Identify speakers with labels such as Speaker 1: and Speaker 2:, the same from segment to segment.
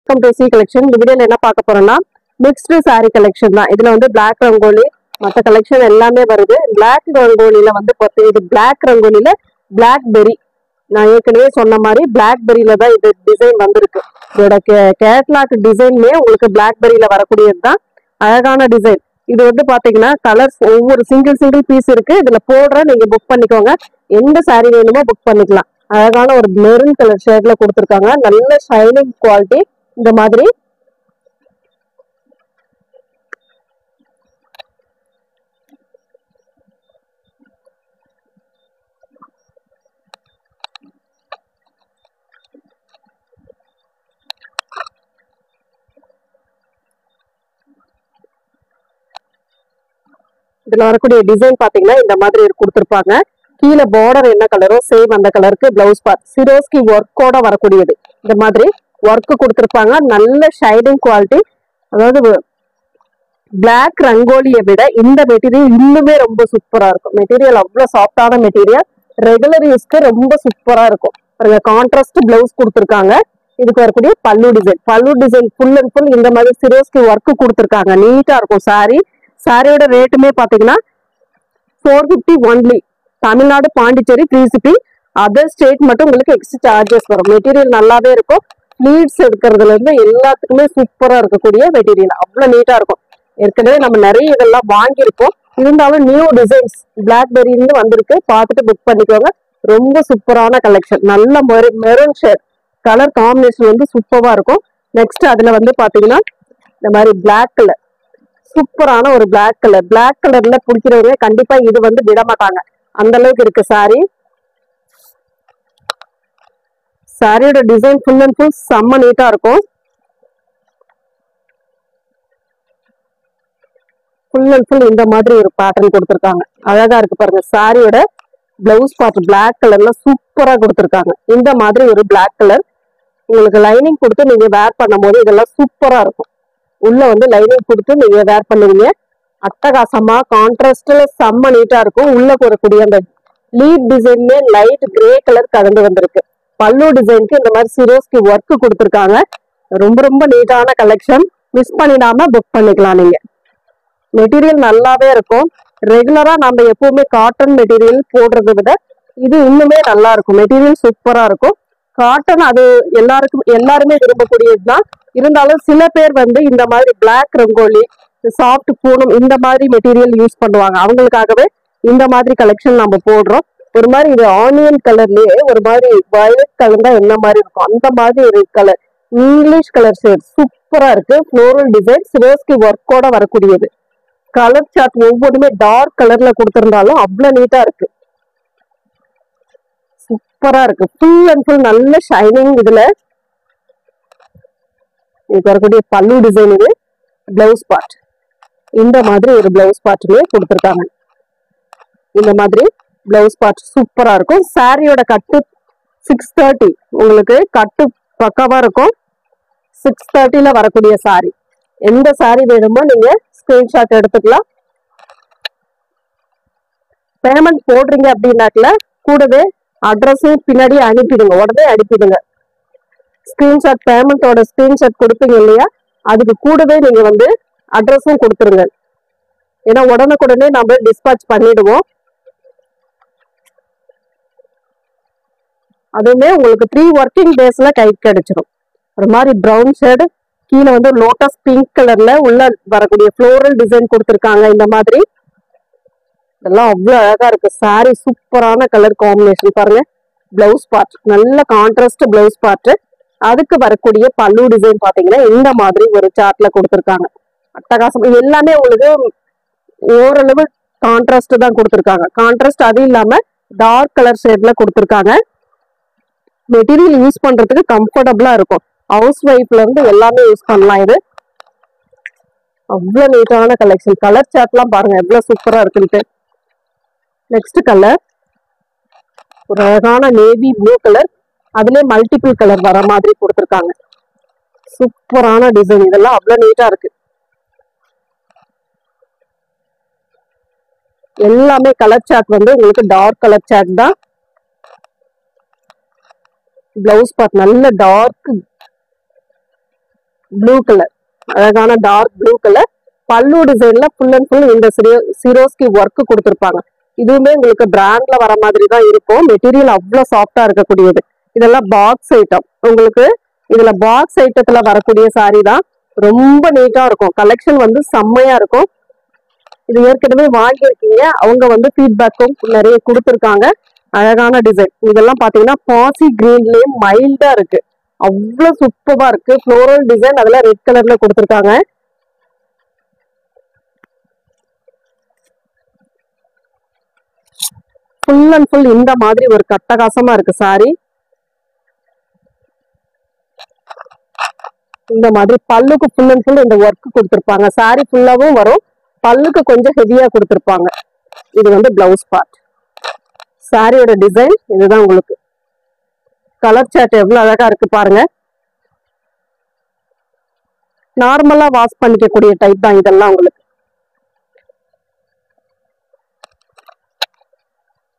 Speaker 1: Welcome to C collection. இந்த வீடியோல என்ன பார்க்க போறோம்னா மிக்ஸ்டு சாரி கலெக்ஷன் தான். இதுல வந்து பிளாக் ரங்கோலி மற்ற கலெக்ஷன் எல்லாமே வருது. பிளாக் ரங்கோலியில வந்து இது பிளாக் ரங்கோலியில பிளாக் பெரி, நான் ஏற்கனவே சொன்ன மாதிரி பிளாக் பெரியில தான் இது டிசைன் வந்திருக்கு. இதோட கேட்லாக் டிசைன்லயே உங்களுக்கு பிளாக் பெரியில வரக்கூடியது தான் அழகான டிசைன். இது வந்து பாத்தீங்கன்னா கலர்ஸ் ஒவ்வொரு சிங்கிள் பீஸ் இருக்கு. இதுல போடுற நீங்க புக் பண்ணிக்கோங்க. எந்த சாரி வேணுமோ புக் பண்ணிக்கலாம். அழகான ஒரு மெரூன் கலர் ஷேட்ல கொடுத்துருக்காங்க. நல்ல ஷைனிங் குவாலிட்டி. இந்த மாதிரி இதுல வரக்கூடிய டிசைன் பாத்தீங்கன்னா இந்த மாதிரி கொடுத்துருப்பாங்க. கீழே பார்டர் என்ன கலரோ சேம் அந்த கலருக்கு பிளவுஸ் பார்ட் சிரோஸ்கி ஒர்க்கோட வரக்கூடியது. இந்த மாதிரி ஒர்க் கொடுத்துருப்பாங்க. நல்ல ஷைனிங் குவாலிட்டி. அதாவது பிளாக் ரங்கோலியை விட இந்த மெட்டீரியல் இன்னுமே ரொம்ப சூப்பரா இருக்கும். மெட்டீரியல் அவ்வளவு சாஃப்டான மெட்டீரியல். ரெகுலர் யூஸ்க்கு ரொம்ப சூப்பரா இருக்கும். கான்ட்ராஸ்ட் பிளவுஸ் கொடுத்துருக்காங்க. இதுக்கு வரக்கூடிய பல்லு டிசைன் ஃபுல் அண்ட் ஃபுல் இந்த மாதிரி சிரோஸ்கி ஒர்க் கொடுத்துருக்காங்க. நீட்டா இருக்கும் சாரி. சாரியோட ரேட்டுமே பாத்தீங்கன்னா 450 only. Tamil Nadu Pondicherry 360. Other state மட்டும் உங்களுக்கு எக்ஸ்ட்ரா சார்ஜஸ் வரும். மெட்டீரியல் நல்லாவே இருக்கும். நீட்ஸ் எடுக்கிறதுல இருந்து எல்லாத்துக்குமே சூப்பரா இருக்கக்கூடிய மெட்டீரியல். அவ்வளவு நீட்டா இருக்கும். ஏற்கனவே நம்ம நிறைய இதெல்லாம் வாங்கியிருக்கோம். இருந்தாலும் நியூ டிசைன்ஸ் பிளாக்பெரின்னு வந்திருக்கு. பார்த்துட்டு புக் பண்ணிக்கோங்க. ரொம்ப சூப்பரான கலெக்ஷன். நல்ல மெரூன் ஷேட் கலர் காம்பினேஷன் வந்து சூப்பரா இருக்கும். நெக்ஸ்ட் அதுல வந்து பாத்தீங்கன்னா இந்த மாதிரி பிளாக் கலர் சூப்பரான ஒரு பிளாக் கலர்ல பிடிக்கிறவங்க கண்டிப்பா இது வந்து விட மாட்டாங்க. அந்த அளவுக்கு இருக்கு சாரி. சாரியோட டிசைன் ஃபுல் அண்ட் ஃபுல் செம்ம நீட்டா இருக்கும். ஃபுல் அண்ட் ஃபுல் இந்த மாதிரி ஒரு பேட்டர்ன் கொடுத்துருக்காங்க. அழகா இருக்கு பாருங்க. சாரியோட பிளவுஸ் பார்ட் பிளாக் கலர்ல சூப்பரா கொடுத்துருக்காங்க. இந்த மாதிரி ஒரு பிளாக் கலர் உங்களுக்கு லைனிங் கொடுத்து நீங்க வேர் பண்ணும் போது இதெல்லாம் சூப்பரா இருக்கும். உள்ள வந்து லைனிங் கொடுத்து நீங்க வேர் பண்ணுவீங்க. அட்டகாசமா கான்ட்ராஸ்ட்ல செம்ம நீட்டா இருக்கும். உள்ள போறக்கூடிய அந்த லீட் டிசைன்ல லைட் கிரே கலர் கலந்து வந்திருக்கு. பல்லு டிசைனுக்கு இந்த மாதிரி சிரோஸ்கி ஒர்க் கொடுத்துருக்காங்க. ரொம்ப ரொம்ப நீட்டான கலெக்ஷன். மிஸ் பண்ணிடாம புக் பண்ணிக்கலாம். நீங்க மெட்டீரியல் நல்லாவே இருக்கும். ரெகுலரா நம்ம எப்பவுமே காட்டன் மெட்டீரியல் போடுறதை விட இது இன்னுமே நல்லா இருக்கும். மெட்டீரியல் சூப்பரா இருக்கும். காட்டன் அது எல்லாருமே விரும்பக்கூடியதுதான். இருந்தாலும் சில பேர் வந்து இந்த மாதிரி பிளாக் ரங்கோலி சாஃப்ட் பூனம் இந்த மாதிரி மெட்டீரியல் யூஸ் பண்ணுவாங்க. அவங்களுக்காகவே இந்த மாதிரி கலெக்ஷன் நம்ம போடுறோம். ஒரு மாதிரி இது ஆனியன் கலர்லயே ஒரு மாதிரி வயலட் கலர் தான் என்ன மாதிரி இருக்கும். அந்த மாதிரி ஒரு கலர் இங்கிலீஷ் கலர் ஷேட் சூப்பரா இருக்கு. ஃப்ளோரல் டிசைன் சிரோஸ்கி ஒர்க்கோட வரக்கூடியது. கலர் சார்ட் ஒவ்வொன்றுமே டார்க் கலர்ல கொடுத்திருந்தாலும் அவ்வளவு நீட்டா இருக்கு. சூப்பரா இருக்கு. ஃபுல் அண்ட் ஃபுல் நல்ல ஷைனிங். இதுல இது வரக்கூடிய பல்லு டிசைன். இது பிளவுஸ் பார்ட் இந்த மாதிரி ஒரு பிளவுஸ் பார்ட்டுமே கொடுத்துருக்காங்க. இந்த மாதிரி பிளவுஸ் பார்ட் சூப்பரா இருக்கும். சாரியோட கட்டு 630. உங்களுக்கு கட்டு பக்காவா இருக்கும். 630ல வரக்கூடிய சாரி. எந்த சாரி வேணுமோ நீங்க ஸ்கிரீன்ஷாட் எடுத்துக்கலாம். பேமெண்ட் போடுறீங்க அப்படின்னாக்கல கூடவே அட்ரஸும் பின்னாடி அனுப்பிடுங்க. உடனே அனுப்பிடுங்க. ஸ்கிரீன்ஷாட் பேமெண்டோட ஸ்கிரீன்ஷாட் கொடுப்பீங்க இல்லையா, அதுக்கு கூடவே நீங்க வந்து அட்ரஸும் கொடுத்துருங்க. ஏன்னா உடனுக்குடனே நம்ம டிஸ்பாச் பண்ணிடுவோம். அதுவுமே உங்களுக்கு 3 ஒர்க்கிங் டேஸ்ல கைக்கு கிடைச்சிடும். ஒரு மாதிரி ப்ரௌன் ஷேடு கீழே வந்து லோட்டஸ் பிங்க் கலர்ல உள்ள வரக்கூடிய ஃப்ளோரல் டிசைன் கொடுத்துருக்காங்க. இந்த மாதிரி இதெல்லாம் அவ்வளவு அழகா இருக்கு. சாரி சூப்பரான கலர் காம்பினேஷன் பாருங்க. பிளவுஸ் பார்ட் நல்ல கான்ட்ராஸ்ட் பிளவுஸ் பார்ட். அதுக்கு வரக்கூடிய பல்லு டிசைன் பாத்தீங்கன்னா இந்த மாதிரி ஒரு சார்ட்ல கொடுத்துருக்காங்க. அட்டகாசம். எல்லாமே உங்களுக்கு ஓரளவு கான்ட்ராஸ்ட் தான் கொடுத்துருக்காங்க. கான்ட்ராஸ்ட் அது இல்லாம டார்க் கலர் ஷேட்ல கொடுத்துருக்காங்க. மெட்டீரியல் யூஸ் பண்றதுக்கு கம்ஃபர்டபுளா இருக்கும். ஹவுஸ் ஒய்ஃப்ல இருந்து எல்லாமே யூஸ் பண்ணலாம். இது அவ்வளவு நீட்டான கலெக்ஷன். கலர் சார்ட் எல்லாம் பாருங்க எவ்வளவு சூப்பரா இருக்குன்ட்டு. நெக்ஸ்ட் கலர் ஒரு அழகான நேவி ப்ளூ கலர். அதுல மல்டிபிள் கலர் வர மாதிரி கொடுத்துருக்காங்க. சூப்பரான டிசைன். இதெல்லாம் அவ்வளவு நீட்டா இருக்கு. எல்லாமே கலர் சார்ட் வந்து உங்களுக்கு டார்க் கலர் சார்ட் தான். பிளவுஸ் பார்ட் நல்ல டார்க் ப்ளூ கலர், அழகான டார்க் ப்ளூ கலர். பல்லு டிசைன்ல ஃபுல் அண்ட் ஃபுல் இந்த சிரோஸ்கி ஒர்க் கொடுத்துருப்பாங்க. இதுவுமே உங்களுக்கு பிராண்ட்ல வர மாதிரி தான் இருக்கும். மெட்டீரியல் அவ்வளவு சாஃப்டா இருக்கக்கூடியது. இதெல்லாம் பாக்ஸ் ஐட்டம். உங்களுக்கு இதுல பாக்ஸ் ஐட்டத்துல வரக்கூடிய சாரி தான் ரொம்ப நீட்டா இருக்கும். கலெக்ஷன் வந்து செம்மையா இருக்கும். இது ஏற்கனவே வாங்கியிருக்கீங்க, அவங்க வந்து ஃபீட்பேக்கும் நிறைய கொடுத்துருக்காங்க. அழகான டிசைன். இதெல்லாம் பாத்தீங்கன்னா பாசி கிரீன்லயே மைல்டா இருக்கு. அவ்வளவு சூப்பரா இருக்கு. ஃப்ளோரல் டிசைன் அதுல ரெட் கலர்ல கொடுத்துருக்காங்க. ஃபுல் அண்ட் ஃபுல் இந்த மாதிரி ஒரு கட்டகாசமா இருக்கு சாரி. இந்த மாதிரி பல்லுக்கு ஃபுல் அண்ட் ஃபுல் இந்த ஒர்க் கொடுத்துருப்பாங்க. சாரி ஃபுல்லாவும் வரும், பல்லுக்கு கொஞ்சம் ஹெவியா கொடுத்துருப்பாங்க. இது வந்து பிளவுஸ் பார்ட். சாரியோட டிசைன் இதுதான். உங்களுக்கு கலர் சார்ட் எவ்வளவு அழகா இருக்கு பாருங்க. நார்மலா வாஷ் பண்ணிக்கக்கூடிய டைப் தான் இதெல்லாம். உங்களுக்கு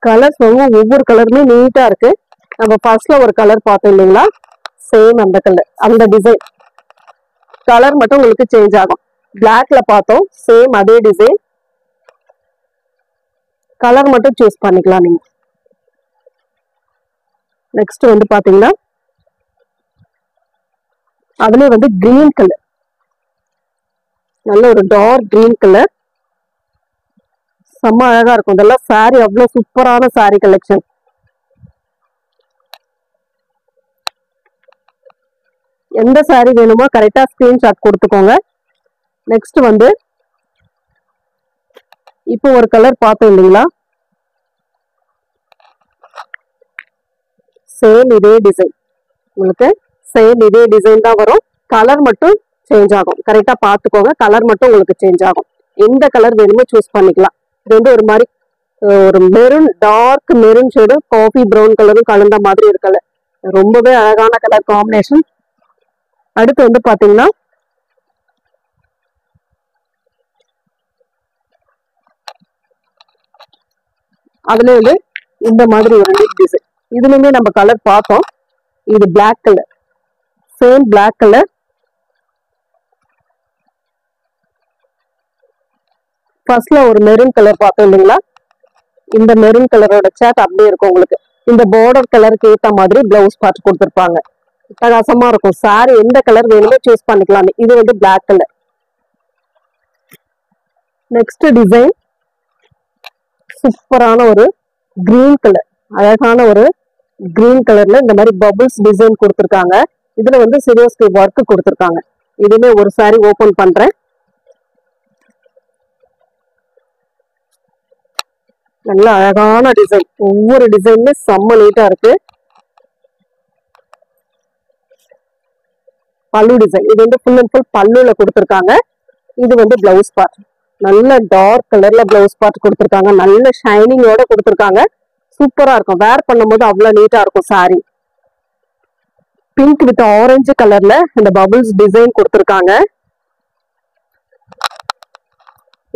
Speaker 1: கலர்ஸ் வந்து ஒவ்வொரு கலருமே நீட்டா இருக்கு. நம்ம ஃபர்ஸ்ட்ல ஒரு கலர் பார்த்தோம் இல்லைங்களா, சேம் அந்த கலர், அந்த டிசைன். கலர் மட்டும் உங்களுக்கு சேஞ்ச் ஆகும். பிளாக்ல பார்த்தோம், சேம் அதே டிசைன். கலர் மட்டும் சூஸ் பண்ணிக்கலாம் நீங்க. நெக்ஸ்ட் வந்து பாத்தீங்கன்னா அதுல வந்து கிரீன் கலர், நல்ல ஒரு டார்க் கிரீன் கலர், செம்ம அழகா இருக்கும். இதெல்லாம் சாரி அவ்வளவு சூப்பரான சாரி கலெக்ஷன். எந்த சாரி வேணுமோ கரெக்டா ஸ்கிரீன்ஷாட் கொடுத்துக்கோங்க. நெக்ஸ்ட் வந்து இப்போ ஒரு கலர் பார்த்தோம் இல்லைங்களா, சேம் இதே டிசைன். உங்களுக்கு சேம் இதே டிசைன் தான் வரும். கலர் மட்டும் சேஞ்ச் ஆகும். கரெக்டா பார்த்துக்கோங்க. கலர் மட்டும் உங்களுக்கு சேஞ்ச் ஆகும். எந்த கலர் வேணுமோ சூஸ் பண்ணிக்கலாம். இது வந்து ஒரு மாதிரி ஒரு maroon, dark maroon shade coffee brown கலரும் கலந்த மாதிரி ஒரு கலர். ரொம்பவே அழகான கலர் காம்பினேஷன். அடுத்து வந்து பாத்தீங்கன்னா அதுல வந்து இந்த மாதிரி ஒரு நீட் டிசைன். இதுலயுமே நம்ம கலர் பார்த்தோம். இது black colour, same black colour. ஃபர்ஸ்ட்ல ஒரு மெரூன் கலர் பார்த்தோம் இல்லைங்களா, இந்த மெரூன் கலரோட சேட் அப்படியே இருக்கும். உங்களுக்கு இந்த பார்டர் கலருக்கு ஏற்ற மாதிரி பிளவுஸ் பார்ட் கொடுத்துருப்பாங்க. பிரகாசமா இருக்கும். சாரி எந்த கலர் வேணுமோ சூஸ் பண்ணிக்கலாம். இது வந்து பிளாக் கலர். நெக்ஸ்ட் டிசைன் சூப்பரான ஒரு கிரீன் கலர், அழகான ஒரு கிரீன் கலர்ல இந்த மாதிரி பபிள்ஸ் டிசைன் கொடுத்துருக்காங்க. இதுல வந்து சிரோஸ்கி ஒர்க் கொடுத்துருக்காங்க. இதுமே ஒரு சாரி ஓபன் பண்றேன். நல்ல அழகான டிசைன். ஒவ்வொரு டிசைனுமே செம்ம நீட்டா இருக்கு. பல்லு டிசைன் இது வந்து ஃபுல் அண்ட் ஃபுல் பல்லுல கொடுத்துருக்காங்க. இது வந்து பிளவுஸ் பார்ட். நல்ல டார்க் கலர்ல பிளவுஸ் பார்ட் கொடுத்துருக்காங்க. நல்ல ஷைனிங்கோட கொடுத்துருக்காங்க. சூப்பரா இருக்கும். வேர் பண்ணும்போது அவ்வளவு நீட்டா இருக்கும் சாரி. பிங்க் வித் ஆரஞ்சு கலர்ல இந்த பபிள்ஸ் டிசைன் கொடுத்துருக்காங்க.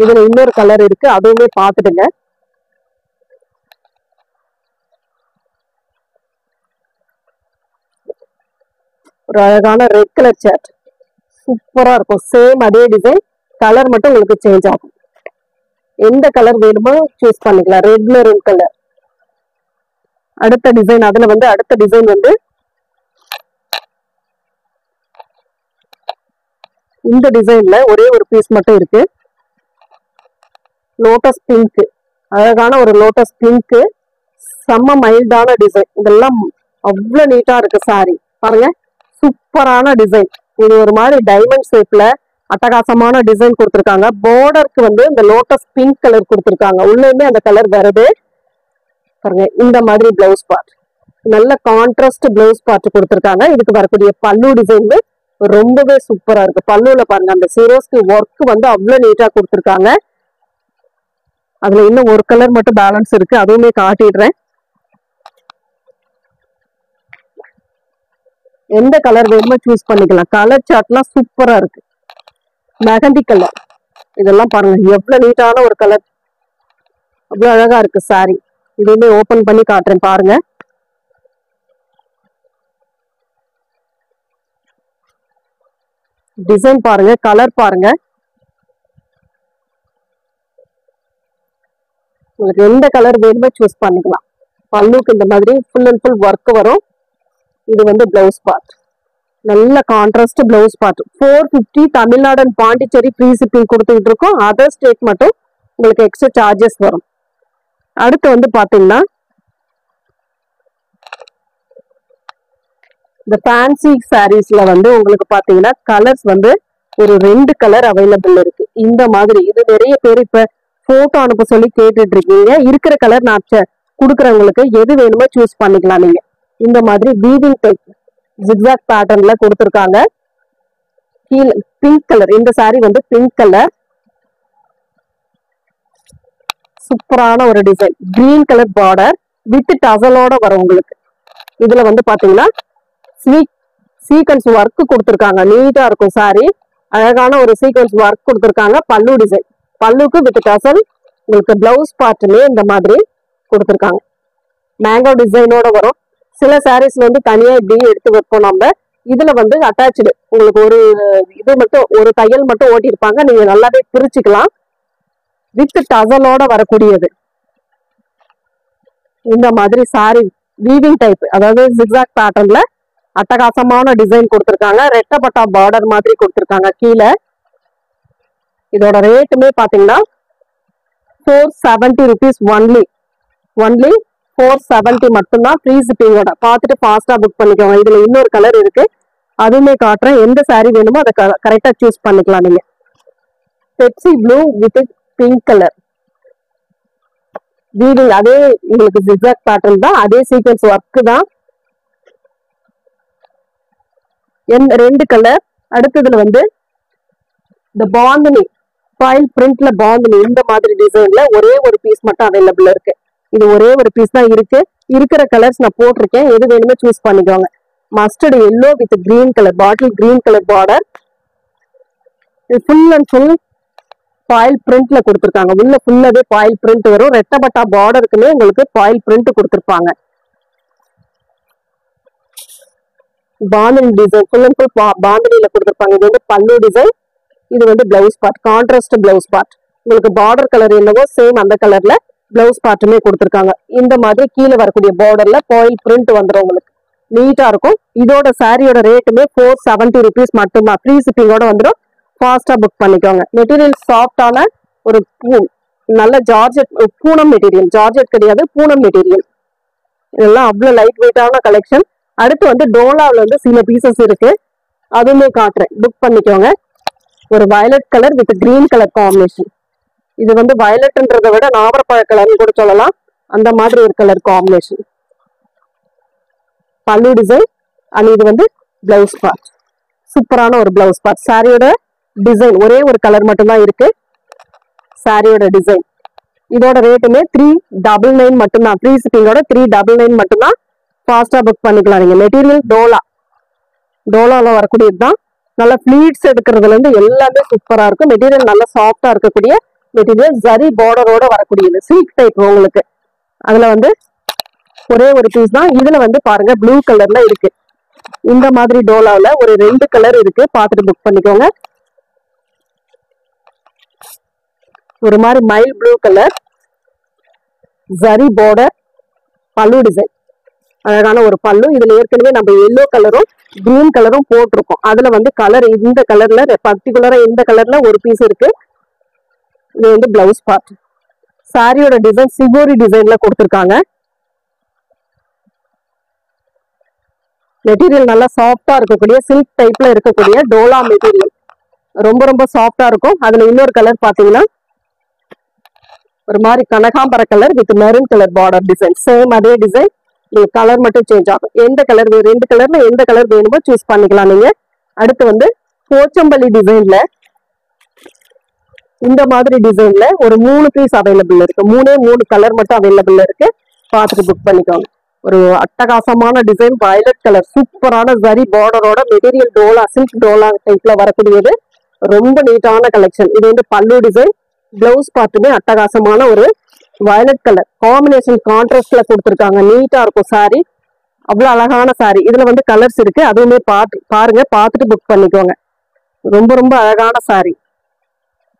Speaker 1: இதுல இன்னொரு கலர் இருக்கு, அதுவுமே பார்த்துடுங்க. ஒரு அழகான ரெட் கலர் சார்ட், சூப்பரா இருக்கும். சேம் அதே டிசைன், கலர் மட்டும் உங்களுக்கு சேஞ்ச் ஆகும். எந்த கலர் வேணுமோ சூஸ் பண்ணிக்கலாம். Red maroon colour. அடுத்த டிசைன், அதுல வந்து அடுத்த டிசைன் வந்து இந்த டிசைன்ல ஒரே ஒரு பீஸ் மட்டும் இருக்கு. லோட்டஸ் பிங்க், அழகான ஒரு லோட்டஸ் பிங்க், செம்ம மைல்டான டிசைன். இதெல்லாம் அவ்வளவு நீட்டா இருக்கு சாரி. பாருங்க, சூப்பரான டிசைன். இது ஒரு மாதிரி டைமண்ட் ஷேப்ல அட்டகாசமான டிசைன் கொடுத்துருக்காங்க. பார்டருக்கு வந்து இந்த லோட்டஸ் பிங்க் கலர் கொடுத்துருக்காங்க. உள்ளயுமே அந்த கலர் வருது பாருங்க. இந்த மாதிரி பிளவுஸ் பார்ட், நல்ல கான்ட்ராஸ்ட் பிளவுஸ் பார்ட் கொடுத்துருக்காங்க. இதுக்கு வரக்கூடிய பல்லு டிசைன் ரொம்பவே சூப்பரா இருக்கு. பல்லுல பாருங்க, அந்த சிரோஸ்கி ஒர்க் வந்து அவ்வளவு நீட்டா கொடுத்துருக்காங்க. அதுல இன்னும் ஒரு கலர் மட்டும் பேலன்ஸ் இருக்கு, அதுவுமே காட்டிடுறேன். எந்த கலர் வேணுமோ சூஸ் பண்ணிக்கலாம். கலர் சார்ட்லாம் சூப்பரா இருக்கு. மெஹந்தி கலர், இதெல்லாம் பாருங்க எவ்வளவு நீட்டான ஒரு கலர், அவ்வளவு அழகா இருக்கு சாரி. இதுவுமே ஓபன் பண்ணி காட்டுறேன் பாருங்க. டிசைன் பாருங்க, கலர் பாருங்க. உங்களுக்கு எந்த கலர் வேணுமோ சூஸ் பண்ணிக்கலாம். பல்லுக்கு இந்த மாதிரி ஃபுல் அண்ட் ஃபுல் ஒர்க் வரும். இது வந்து பிளவுஸ் பார்ட். நல்ல contrast blouse part. 450 Tamil Nadu and Pondicherry free shipping கொடுத்துக்கிட்டு இருக்கோம். அதர் ஸ்டேட் மட்டும் உங்களுக்கு எக்ஸ்ட்ரா சார்ஜஸ் வரும். அடுத்து வந்து பாத்தீங்கன்னா இந்த ஃபேன்சி சாரீஸ்ல வந்து உங்களுக்கு பாத்தீங்கன்னா கலர்ஸ் வந்து ஒரு 2 கலர் அவைலபிள் இருக்கு. இந்த மாதிரி இது நிறைய பேர் இப்ப போட்டோ அனுப்ப சொல்லி கேட்டுட்டு இருக்கீங்க. இருக்கிற கலர் நான் கொடுக்குறவங்களுக்கு எது வேணுமோ சூஸ் பண்ணிக்கலாம். நீங்க இந்த மாதிரி வீவிங் டைப் ஜிக்ஸாக் பேட்டர்ன்ல கொடுத்துருக்காங்க. கீழே பிங்க் கலர், இந்த சாரி வந்து பிங்க் கலர், சூப்பரான ஒரு design. Green colour border with டசலோட வரும் உங்களுக்கு. இதுல வந்து பாத்தீங்கன்னா சீக்வன்ஸ் ஒர்க் கொடுத்துருக்காங்க. நீட்டா இருக்கும் சாரி. அழகான ஒரு சீக்வன்ஸ் ஒர்க் கொடுத்துருக்காங்க. பல்லு டிசைன், பல்லுக்கு வித் டசல். உங்களுக்கு பிளவுஸ் பார்ட்டுமே இந்த மாதிரி கொடுத்துருக்காங்க. மேங்கோ டிசைனோட வரும். சில சாரீஸ்ல வந்து தனியா இப்படி எடுத்து வைப்போம் நம்ம. இதுல வந்து அட்டாச்சு உங்களுக்கு ஒரு இது மட்டும், ஒரு தையல் மட்டும் ஓட்டியிருப்பாங்க. நீங்க நல்லாவே பிரிச்சுக்கலாம். வித் டசலோட வரக்கூடியது. இந்த மாதிரி சாரி வீவிங் டைப், அதாவது ஜிக்ஸாக் பேட்டர்ன்ல அட்டகாசமான டிசைன் கொடுத்துருக்காங்க. ரெட்டப்பட்டா பார்டர் மாதிரி கொடுத்துருக்காங்க கீழே. இதோட ரேட்டுமே பாத்தீங்கன்னா 470 rupees ஒன்லி 470 மட்டும்தான் ஃப்ரீ ஷிப்பிங்கோட. பார்த்துட்டு ஃபாஸ்டா புக் பண்ணிக்கோங்க. இதுல இன்னொரு கலர் இருக்கு, அதுவுமே காட்டுறேன். எந்த சாரி வேணுமோ அதை கரெக்டா சூஸ் பண்ணிக்கலாம். நீங்க Pepsi blue with pink colour weaving, அதே உங்களுக்கு ஜிக்ஸாக் பேட்டர்ன் தான், அதே சீக்வன்ஸ் ஒர்க் தான். 2 கலர். அடுத்ததுல வந்து இந்த பாந்தினி ஃபாயில் பிரிண்ட்ல பாந்தினி, இந்த மாதிரி டிசைன்ல ஒரே ஒரு பீஸ் மட்டும் அவைலபிள் இருக்கு. இது ஒரே ஒரு பீஸ் தான் இருக்கு. இருக்கிற கலர்ஸ் நான் போட்டிருக்கேன். எது வேணுமோ சூஸ் பண்ணிக்கோங்க. Mustard yellow with green colour, bottle green colour border. இது ஃபுல் அண்ட் ஃபுல் ஃபாயில் பிரிண்ட்ல கொடுத்துருக்காங்க. உள்ள ஃபுல்லாவே ஃபாயில் பிரிண்ட் வரும். ரெட்டப்பட்டா பார்டருக்குமே உங்களுக்கு ஃபாயில் பிரிண்ட் கொடுத்துருப்பாங்க. Bandhani design full and full பாந்தினில கொடுத்துருப்பாங்க. இது வந்து பல்லு டிசைன். இது வந்து blouse part, contrast blouse part. உங்களுக்கு பார்டர் கலர் என்னவோ சேம் அந்த கலர்ல பிளவுஸ் பார்ட்டுமே கொடுத்துருக்காங்க. இந்த மாதிரி கீழே வரக்கூடிய பார்டர்ல ஃபாயில் பிரிண்ட் வந்துடும். உங்களுக்கு நீட்டா இருக்கும். இதோட சாரியோட ரேட்டுமே 470 rupees மட்டும்தான். ஃப்ரீ ஷிப்பிங்கோட வந்துடும். ஃபாஸ்டா புக் பண்ணிக்கோங்க. மெட்டீரியல் சாஃப்டான ஒரு நல்ல ஜார்ஜெட் பூனம் மெட்டீரியல், ஜார்ஜெட் கிடையாது பூனம் மெட்டீரியல். இதெல்லாம் அவ்வளவு லைட் வெயிட்டான கலெக்ஷன். அடுத்து வந்து டோலாவில் வந்து சில பீசஸ் இருக்கு, அதுவுமே காட்டுறேன். புக் பண்ணிக்கோங்க. ஒரு violet colour with green colour combination. இது வந்து வயலட்ன்றதை விட நாவரப்பழ கலர்னு கூட சொல்லலாம். அந்த மாதிரி ஒரு கலர் காம்பினேஷன். பல்லு டிசைன் அண்ட் இது வந்து பிளவுஸ் பார்ட். சூப்பரான ஒரு பிளவுஸ் பார்ட். சாரியோட டிசைன் ஒரே ஒரு கலர் மட்டும்தான் இருக்கு. சாரியோட டிசைன் இதோட ரேட்டுமே 399 மட்டும்தான். ஃப்ரீ ஷிப்பிங்கோட 399 மட்டும்தான். ஃபாஸ்டா புக் பண்ணிக்கலாம். நீங்க மெட்டீரியல் டோலால வரக்கூடியது தான். நல்ல ஃபிளீட்ஸ் எடுக்கிறதுல இருந்து எல்லாமே சூப்பரா இருக்கும். மெட்டீரியல் நல்லா சாஃப்டா இருக்கக்கூடிய மெட்டீரியல். ஜரி பார்டரோட வரக்கூடியது. சில்க் டைப் உங்களுக்கு. அதுல வந்து ஒரே ஒரு பீஸ் தான். இதுல வந்து பாருங்க ப்ளூ கலர்ல இருக்கு. இந்த மாதிரி டோலாவில் ஒரு 2 கலர் இருக்கு. பார்த்துட்டு புக் பண்ணிக்கோங்க. ஒரு மாதிரி mile blue colour, zari border, பல்லு டிசைன். அழகான ஒரு பல்லு. இதுல ஏற்கனவே நம்ம எல்லோ கலரும் கிரீன் கலரும் போட்டிருக்கோம். அதுல வந்து கலர் இந்த கலர்ல பர்டிகுலரா இந்த கலர்ல ஒரு பீஸ் இருக்கு. இது வந்து பிளவுஸ் பார்ட். சாரியோட டிசைன் சிகோரி டிசைன்ல கொடுத்துருக்காங்க. மெட்டீரியல் நல்லா சாஃப்டா இருக்கக்கூடிய சில்க் டைப்ல இருக்கக்கூடிய டோலா மெட்டீரியல். ரொம்ப ரொம்ப சாஃப்டா இருக்கும். அதுல இன்னொரு கலர் பாத்தீங்கன்னா ஒரு மாதிரி கனகாம்பர colour with maroon colour border design. Same அதே டிசைன். கலர் மட்டும் சேஞ்ச் ஆகும். எந்த கலர் 2 கலர்ல எந்த கலர் வேணுமோ சூஸ் பண்ணிக்கலாம் நீங்க. அடுத்து வந்து போச்சம்பள்ளி டிசைன்ல இந்த மாதிரி டிசைன்ல ஒரு 3 பீஸ் அவைலபிள் இருக்கு. 3 கலர் மட்டும் அவைலபிள் இருக்கு. பார்த்துட்டு புக் பண்ணிக்கோங்க. ஒரு அட்டகாசமான டிசைன் வயலட் கலர், சூப்பரான ஜரி பார்டரோட மெட்டீரியல் டோலா, சில்க் டோலா டைப்ல வரக்கூடியது. ரொம்ப நீட்டான கலெக்ஷன். இது வந்து பல்லு டிசைன். பிளவுஸ் பார்த்துமே அட்டகாசமான ஒரு வயலட் கலர் காம்பினேஷன் கான்ட்ராஸ்ட்ல கொடுத்துருக்காங்க. நீட்டா இருக்கும் சாரி. அவ்வளவு அழகான சாரி. இதுல வந்து கலர்ஸ் இருக்கு. அதுவுமே பாருங்க. பார்த்துட்டு புக் பண்ணிக்கோங்க. ரொம்ப ரொம்ப அழகான சாரி.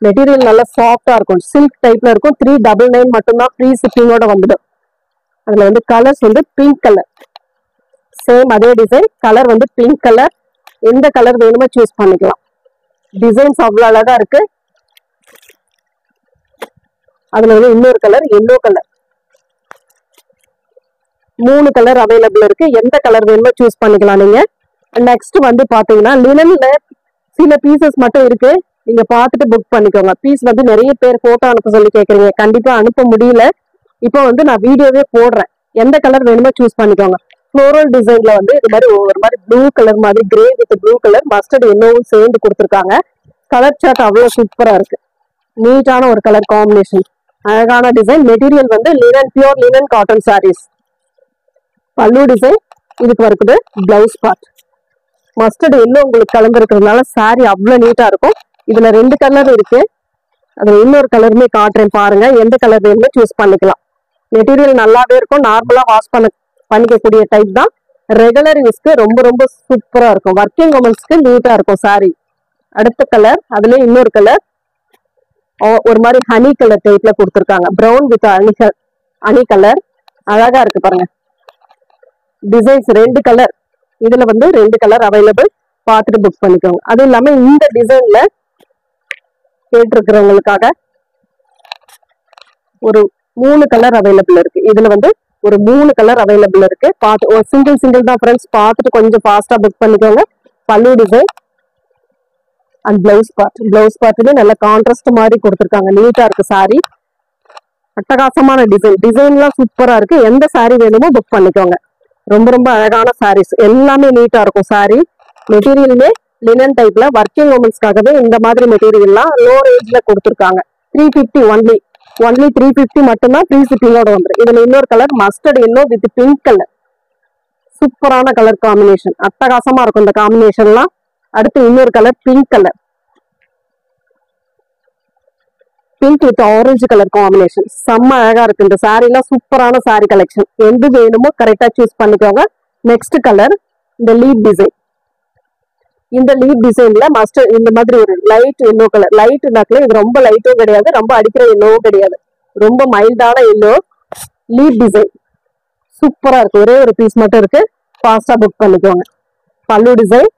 Speaker 1: மெட்டீரியல் நல்லா சாஃப்டா இருக்கும், சில்க் டைப்ல இருக்கும். 399 மட்டும்தான், ஃப்ரீ ஷிப்பிங்கோட வந்துடும். அதுல வந்து கலர்ஸ் வந்து பிங்க் கலர், சேம் அதே டிசைன். கலர் வந்து பிங்க் கலர். எந்த கலர் வேணுமோ சூஸ் பண்ணிக்கலாம். டிசைன்ஸ் அவ்வளவு அழகா இருக்கு. அதுல வந்து இன்னொரு colour yellow colour. 3 colour available இருக்கு. எந்த கலர் வேணுமோ சூஸ் பண்ணிக்கலாம் நீங்க. நெக்ஸ்ட் வந்து பாத்தீங்கன்னா லினன்ல சில பீசஸ் மட்டும் இருக்கு, நீங்க பார்த்துட்டு புக் பண்ணிக்கோங்க. பீஸ் வந்து நிறைய பேர் போட்டோ அனுப்ப சொல்லி கேக்குறீங்க, கண்டிப்பா அனுப்ப முடியல. இப்போ வந்து நான் வீடியோவே போடுறேன், எந்த கலர் வேணுமோ சூஸ் பண்ணிக்கோங்க. ஃப்ளோரல் டிசைன்ல வந்து இது மாதிரி ஒரு மாதிரி ப்ளூ கலர் மாதிரி, grey with blue colour, mustard எல்லோவும் சேர்ந்து கொடுத்துருக்காங்க. கலர் சார்ட் அவ்வளவு சூப்பரா இருக்கு. நீட்டான ஒரு கலர் காம்பினேஷன், அழகான டிசைன். மெட்டீரியல் வந்து linen, pure linen cotton saris. Pallu design இதுக்கு இருக்குது. பிளவுஸ் பார்ட் மஸ்டர்ட் எல்லோ உங்களுக்கு கலந்துருக்கிறதுனால சாரி அவ்வளவு நீட்டா இருக்கும். இதுல 2 கலர் இருக்கு, அதுல இன்னொரு கலருமே காட்டுறேன் பாருங்க. எந்த கலர் வேணுமோ சூஸ் பண்ணிக்கலாம். மெட்டீரியல் நல்லாவே இருக்கும், நார்மலா வாஷ் பண்ணிக்கக்கூடிய டைப் தான். ரெகுலர் யூஸ்க்கு ரொம்ப ரொம்ப சூப்பரா இருக்கும். ஒர்க்கிங் உமன்ஸ்க்கு நீட்டா இருக்கும் சாரி. அடுத்த கலர், அதுல இன்னொரு கலர் ஒரு மாதிரி ஹனி கலர் டைப்ல கொடுத்துருக்காங்க. பிரவுன் வித் ஹனி கலர், அழகா இருக்கு பாருங்க. டிசைன்ஸ் 2 கலர், இதுல வந்து 2 கலர் அவைலபிள், பார்த்துட்டு புக் பண்ணிக்கோங்க. அது இல்லாம இந்த டிசைன்ல கேட்டிருக்கிறவங்களுக்காக ஒரு 3 கலர் அவைலபிள் இருக்கு. இதுல வந்து ஒரு 3 கலர் அவைலபிள் இருக்கு. பார்த்து ஒரு சிங்கிள் தான் ஃப்ரெண்ட்ஸ், பார்த்துட்டு கொஞ்சம் ஃபாஸ்டா புக் பண்ணிக்கோங்க. பல்லு டிசைன் அண்ட் பிளவுஸ் பார்ட்ல நல்ல கான்ட்ராஸ்ட் மாதிரி கொடுத்துருக்காங்க. நீட்டா இருக்கு சாரி, அட்டகாசமான டிசைன்லாம் சூப்பரா இருக்கு. எந்த சாரி வேணுமோ புக் பண்ணிக்கோங்க. ரொம்ப ரொம்ப அழகான சாரீஸ், எல்லாமே நீட்டா இருக்கும் சாரி. மெட்டீரியலுமே லினன் டைப்ல, ஒர்க்கிங் உமன்ஸ்க்காகவே இந்த மாதிரி மெட்டீரியல்லாம் லோ ரேஞ்ச்ல கொடுத்துருக்காங்க. 350 ஒன்லி 350 மட்டும்தான், ஃப்ரீ ஷிப்பிங்கோட வந்துடும். இதுல இன்னொரு colour mustard yellow with pink colour, சூப்பரான கலர் காம்பினேஷன், அட்டகாசமா இருக்கும் இந்த காம்பினேஷன்லாம். அடுத்து இன்னொரு colour pink colour, pink with orange colour combination, செம்ம அழகா இருக்கு. இந்த சாரி எல்லாம் சூப்பரான சாரி கலெக்ஷன். எது வேணுமோ கரெக்டா சூஸ் பண்ணிக்கோங்க. நெக்ஸ்ட் கலர் இந்த லீப் டிசைன். இந்த லீப் டிசைன்ல மஸ்டர் இந்த மாதிரி ஒரு லைட் எல்லோ கலர், லைட் நாக்கில் இது ரொம்ப லைட்டும் கிடையாது, ரொம்ப அடிக்கிற எல்லோவும் கிடையாது, ரொம்ப மைல்டான எல்லோ. லீப் டிசைன் சூப்பரா இருக்கு. ஒரே ஒரு பீஸ் மட்டும் இருக்கு, ஃபாஸ்டா புக் பண்ணிக்கோங்க. பல்லு டிசைன்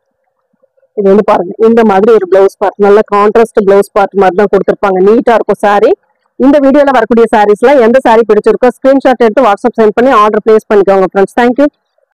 Speaker 1: இது வந்து பாருங்க, இந்த மாதிரி ஒரு பிளவுஸ் பார்ட், நல்ல கான்ட்ராஸ்ட் பிளவுஸ் பார்ட் மாதிரி தான் கொடுத்துருப்பாங்க. நீட்டா இருக்கும் சாரி. இந்த வீடியோல வரக்கூடிய சாரீஸ்ல எந்த சாரி பிடிச்சிருக்கோ ஸ்கிரீன்ஷாட் எடுத்து வாட்ஸ்அப் சென்ட் பண்ணி ஆர்டர் பிளேஸ் பண்ணிக்கோங்க ஃப்ரெண்ட்ஸ். தேங்க்யூ.